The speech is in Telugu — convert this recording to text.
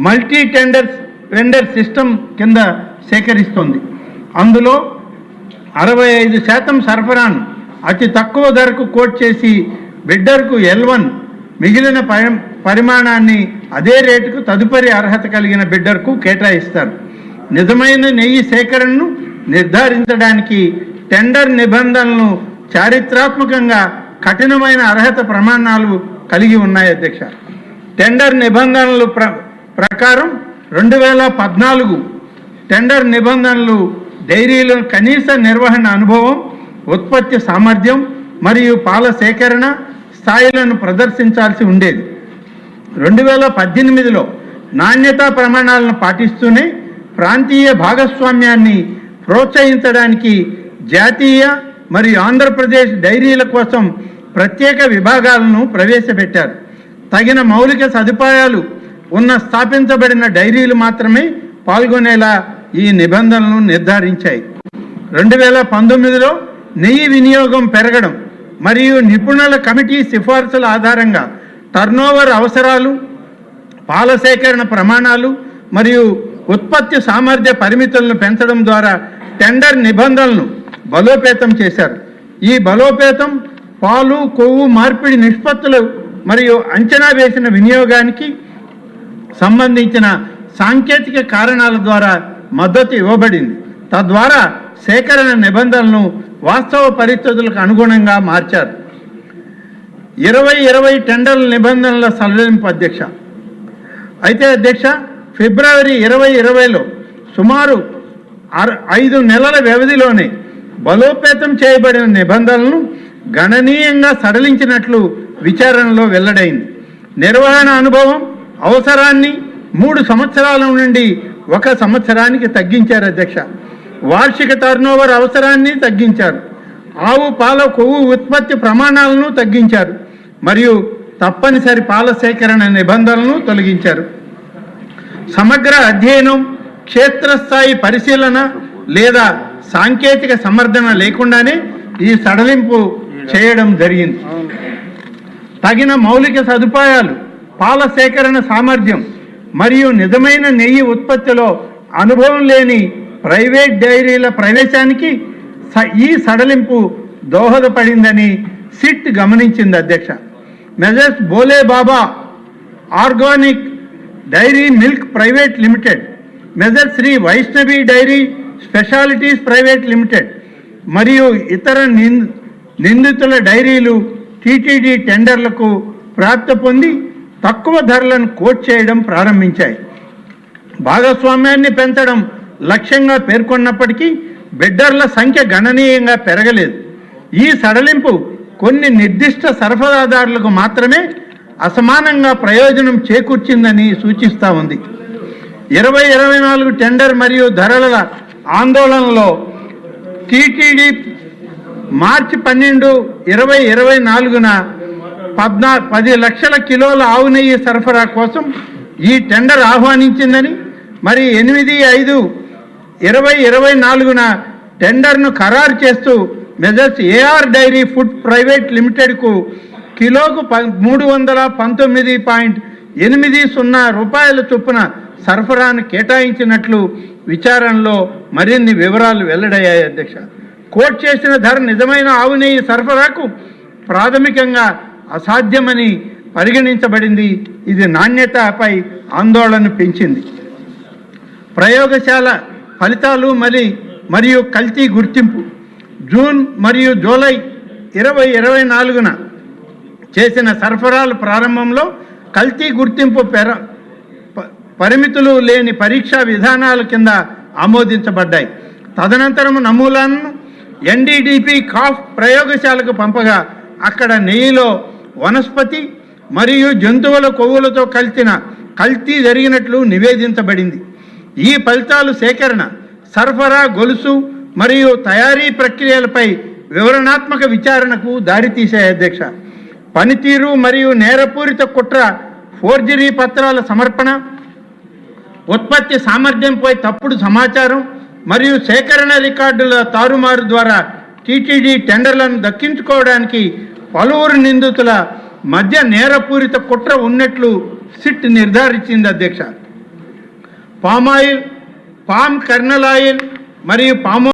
మల్టీ వెండర్ సిస్టమ్ కింద సేకరిస్తుంది. అందులో 65% సరఫరాను అతి తక్కువ ధరకు కోట్ చేసి బిడ్డర్కు L1 మిగిలిన పరిమాణాన్ని అదే రేటుకు తదుపరి అర్హత కలిగిన బిడ్డర్కు కేటాయిస్తారు. నిజమైన నెయ్యి సేకరణను నిర్ధారించడానికి టెండర్ నిబంధనలను చారిత్రాత్మకంగా కఠినమైన అర్హత ప్రమాణాలు కలిగి ఉన్నాయి అధ్యక్ష. టెండర్ నిబంధనలు ప్రకారం 2014 టెండర్ నిబంధనలు డైరీలో కనీస నిర్వహణ అనుభవం, ఉత్పత్తి సామర్థ్యం మరియు పాల సేకరణ స్థాయిలను ప్రదర్శించాల్సి ఉండేది. 2018లో నాణ్యతా ప్రమాణాలను పాటిస్తూనే ప్రాంతీయ భాగస్వామ్యాన్ని ప్రోత్సహించడానికి జాతీయ మరియు ఆంధ్రప్రదేశ్ డైరీల కోసం ప్రత్యేక విభాగాలను ప్రవేశపెట్టారు. తగిన మౌలిక సదుపాయాలు ఉన్న స్థాపించబడిన డైరీలు మాత్రమే పాల్గొనేలా ఈ నిబంధనలను నిర్ధారించాయి. 2019లో నెయ్యి వినియోగం పెరగడం మరియు నిపుణుల కమిటీ సిఫార్సుల ఆధారంగా టర్నోవర్ అవసరాలు, పాల సేకరణ ప్రమాణాలు మరియు ఉత్పత్తి సామర్థ్య పరిమితులను పెంచడం ద్వారా టెండర్ నిబంధనలను బలోపేతం చేశారు. ఈ బలోపేతం పాలు, కొవ్వు మార్పిడి నిష్పత్తులు మరియు అంచనా వేసిన వినియోగానికి సంబంధించిన సాంకేతిక కారణాల ద్వారా మద్దతు ఇవ్వబడింది. తద్వారా సేకరణ నిబంధనలను వాస్తవ పరిస్థితులకు అనుగుణంగా మార్చారు. 2020 టెండర్ల నిబంధనల సడలింపు అధ్యక్ష. అయితే అధ్యక్ష, ఫిబ్రవరి 2020లో సుమారు 5 నెలల వ్యవధిలోనే బలోపేతం చేయబడిన నిబంధనలను గణనీయంగా సడలించినట్లు విచారణలో వెల్లడైంది. నిర్వహణ అనుభవం అవసరాన్ని 3 సంవత్సరాల నుండి 1 సంవత్సరానికి తగ్గించారు అధ్యక్ష. వార్షిక టర్నోవర్ అవసరాన్ని తగ్గించారు. ఆవు పాల కొవ్వు ఉత్పత్తి ప్రమాణాలను తగ్గించారు మరియు తప్పనిసరి పాల సేకరణ నిబంధనలను తొలగించారు. సమగ్ర అధ్యయనం, క్షేత్రస్థాయి పరిశీలన లేదా సాంకేతిక సమర్థన లేకుండానే ఈ సడలింపు చేయడం జరిగింది. తగిన మౌలిక సదుపాయాలు, పాల సేకరణ సామర్థ్యం మరియు నిజమైన నెయ్యి ఉత్పత్తిలో అనుభవం లేని ప్రైవేట్ డైరీల ప్రవేశానికి ఈ సడలింపు దోహదపడిందని సిట్ గమనించింది అధ్యక్ష. Messrs Bhole Baba organic dairy milk private limited, messrs Shri Vaishnavi dairy specialities private limited మరియు ఇతర నిందితుల డైరీలు టీటీడీ టెండర్లకు ప్రాప్తి పొంది తక్కువ ధరలను కోట్ చేయడం ప్రారంభించాయి. భాగస్వామ్యాన్ని పెంచడం లక్ష్యంగా పేర్కొన్నప్పటికీ బిడ్డర్ల సంఖ్య గణనీయంగా పెరగలేదు. ఈ సడలింపు కొన్ని నిర్దిష్ట సరఫరాదారులకు మాత్రమే అసమానంగా ప్రయోజనం చేకూర్చిందని సూచిస్తూ ఉంది. 2024 టెండర్ మరియు ధరల ఆందోళనలో టీటీడీ మార్చి 12, 2024న 10 లక్షల కిలోల ఆవు నెయ్యి సరఫరా కోసం ఈ టెండర్ ఆహ్వానించిందని, మరి 8, 5, 2024న టెండర్ను ఖరారు చేస్తూ messrs AR dairy food private లిమిటెడ్కు కిలోకు 319.80 రూపాయల చొప్పున సరఫరాను కేటాయించినట్లు విచారణలో మరిన్ని వివరాలు వెల్లడయ్యాయి అధ్యక్ష. కోట్ చేసిన ధర నిజమైన ఆవు నెయ్యి సరఫరాకు ప్రాథమికంగా అసాధ్యమని పరిగణించబడింది. ఇది నాణ్యతపై ఆందోళన పెంచింది. ప్రయోగశాల ఫలితాలు మరియు కల్తీ గుర్తింపు. జూన్ మరియు జూలై 2024న చేసిన సరఫరాల ప్రారంభంలో కల్తీ గుర్తింపు పరిమితులు లేని పరీక్షా విధానాల కింద ఆమోదించబడ్డాయి. తదనంతరం నమూనాలను ఎన్డీడీపీ కాఫ్ ప్రయోగశాలకు పంపగా అక్కడ నెయ్యిలో వనస్పతి మరియు జంతువుల కొవ్వులతో కల్తీ జరిగినట్లు నివేదించబడింది. ఈ ఫలితాలు సేకరణ, సరఫరా గొలుసు మరియు తయారీ ప్రక్రియలపై వివరణాత్మక విచారణకు దారితీశాయి అధ్యక్ష. పనితీరు మరియు నేరపూరిత కుట్ర, ఫోర్జరీ పత్రాల సమర్పణ, ఉత్పత్తి సామర్థ్యంపై తప్పుడు సమాచారం మరియు సేకరణ రికార్డుల తారుమారు ద్వారా టీటీడీ టెండర్లను దక్కించుకోవడానికి పలువురు నిందితుల మధ్య నేరపూరిత కుట్ర ఉన్నట్లు సిట్ నిర్ధారించింది అధ్యక్ష. Palm oil, palm colonel oil మరియు పామ్